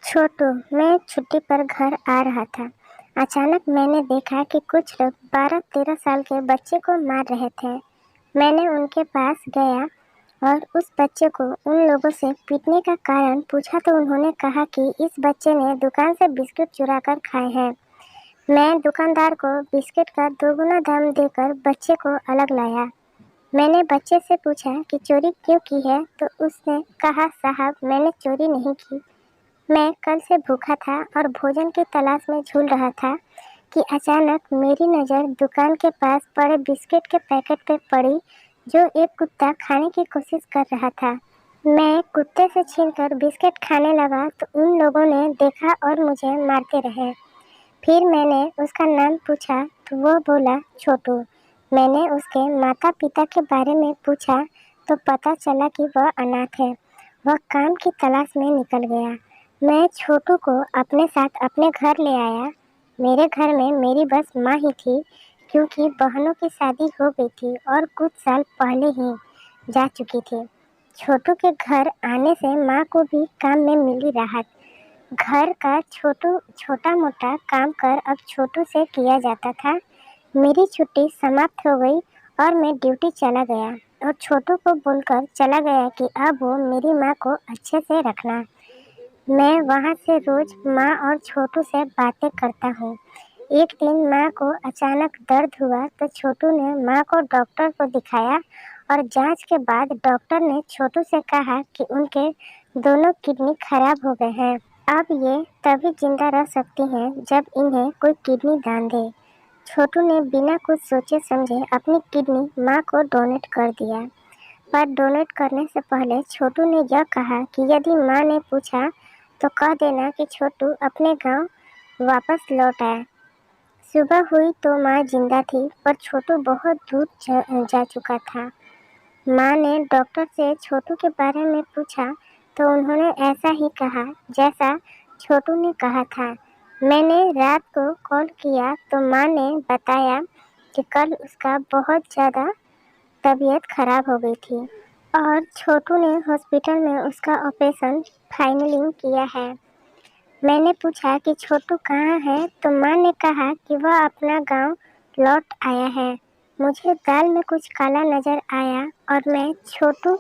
छोटू, मैं छुट्टी पर घर आ रहा था। अचानक मैंने देखा कि कुछ लोग 12-13 साल के बच्चे को मार रहे थे। मैंने उनके पास गया और उस बच्चे को उन लोगों से पीटने का कारण पूछा तो उन्होंने कहा कि इस बच्चे ने दुकान से बिस्किट चुरा कर खाए हैं। मैं दुकानदार को बिस्किट का दोगुना दाम देकर बच्चे को अलग लाया। मैंने बच्चे से पूछा कि चोरी क्यों की है, तो उसने कहा, साहब मैंने चोरी नहीं की, मैं कल से भूखा था और भोजन की तलाश में झूल रहा था कि अचानक मेरी नज़र दुकान के पास पड़े बिस्किट के पैकेट पर पड़ी जो एक कुत्ता खाने की कोशिश कर रहा था। मैं कुत्ते से छीनकर बिस्किट खाने लगा तो उन लोगों ने देखा और मुझे मारते रहे। फिर मैंने उसका नाम पूछा तो वो बोला छोटू। मैंने उसके माता पिता के बारे में पूछा तो पता चला कि वह अनाथ है। वह काम की तलाश में निकल गया। मैं छोटू को अपने साथ अपने घर ले आया। मेरे घर में मेरी बस माँ ही थी, क्योंकि बहनों की शादी हो गई थी और कुछ साल पहले ही जा चुकी थी। छोटू के घर आने से माँ को भी काम में मिली राहत। घर का छोटा मोटा काम कर अब छोटू से किया जाता था। मेरी छुट्टी समाप्त हो गई और मैं ड्यूटी चला गया और छोटू को बोलकर चला गया कि अब वो मेरी माँ को अच्छे से रखना। मैं वहाँ से रोज माँ और छोटू से बातें करता हूँ। एक दिन माँ को अचानक दर्द हुआ तो छोटू ने माँ को डॉक्टर को दिखाया और जांच के बाद डॉक्टर ने छोटू से कहा कि उनके दोनों किडनी खराब हो गए हैं। अब ये तभी जिंदा रह सकती हैं जब इन्हें कोई किडनी दान दे। छोटू ने बिना कुछ सोचे समझे अपनी किडनी माँ को डोनेट कर दिया। पर डोनेट करने से पहले छोटू ने यह कहा कि यदि माँ ने पूछा तो कह देना कि छोटू अपने गांव वापस लौट आया। सुबह हुई तो माँ जिंदा थी, पर छोटू बहुत दूर जा चुका था। माँ ने डॉक्टर से छोटू के बारे में पूछा तो उन्होंने ऐसा ही कहा जैसा छोटू ने कहा था। मैंने रात को कॉल किया तो माँ ने बताया कि कल उसका बहुत ज़्यादा तबीयत खराब हो गई थी और छोटू ने हॉस्पिटल में उसका ऑपरेशन फाइनलिंग किया है। मैंने पूछा कि छोटू कहाँ है तो माँ ने कहा कि वह अपना गांव लौट आया है। मुझे दाल में कुछ काला नज़र आया और मैं छोटू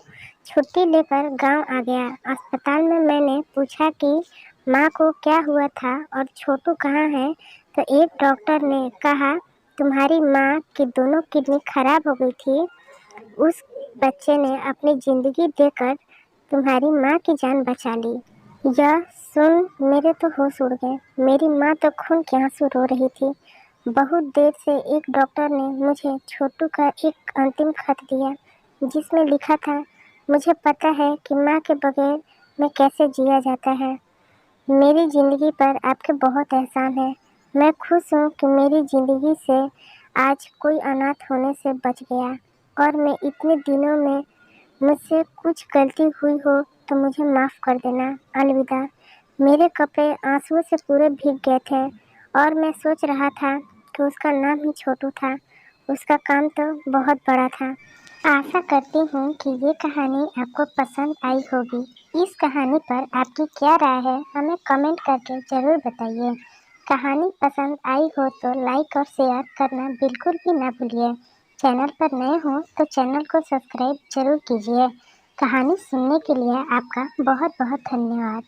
छुट्टी लेकर गांव आ गया। अस्पताल में मैंने पूछा कि माँ को क्या हुआ था और छोटू कहाँ है, तो एक डॉक्टर ने कहा तुम्हारी माँ की दोनों किडनी खराब हो गई थी। उस बच्चे ने अपनी ज़िंदगी देकर तुम्हारी माँ की जान बचा ली। यह सुन मेरे तो होश उड़ गए। मेरी माँ तो खून के आंसू रो रही थी। बहुत देर से एक डॉक्टर ने मुझे छोटू का एक अंतिम खत दिया जिसमें लिखा था, मुझे पता है कि माँ के बगैर में कैसे जिया जाता है। मेरी ज़िंदगी पर आपके बहुत एहसान है। मैं खुश हूँ कि मेरी ज़िंदगी से आज कोई अनाथ होने से बच गया और मैं इतने दिनों में मुझसे कुछ गलती हुई हो तो मुझे माफ़ कर देना। अलविदा। मेरे कपड़े आंसुओं से पूरे भीग गए थे और मैं सोच रहा था कि उसका नाम ही छोटू था। उसका काम तो बहुत बड़ा था। आशा करती हूँ कि ये कहानी आपको पसंद आई होगी। इस कहानी पर आपकी क्या राय है हमें कमेंट करके ज़रूर बताइए। कहानी पसंद आई हो तो लाइक और शेयर करना बिल्कुल भी ना भूलिए। चैनल पर नए हो तो चैनल को सब्सक्राइब जरूर कीजिए। कहानी सुनने के लिए आपका बहुत बहुत धन्यवाद।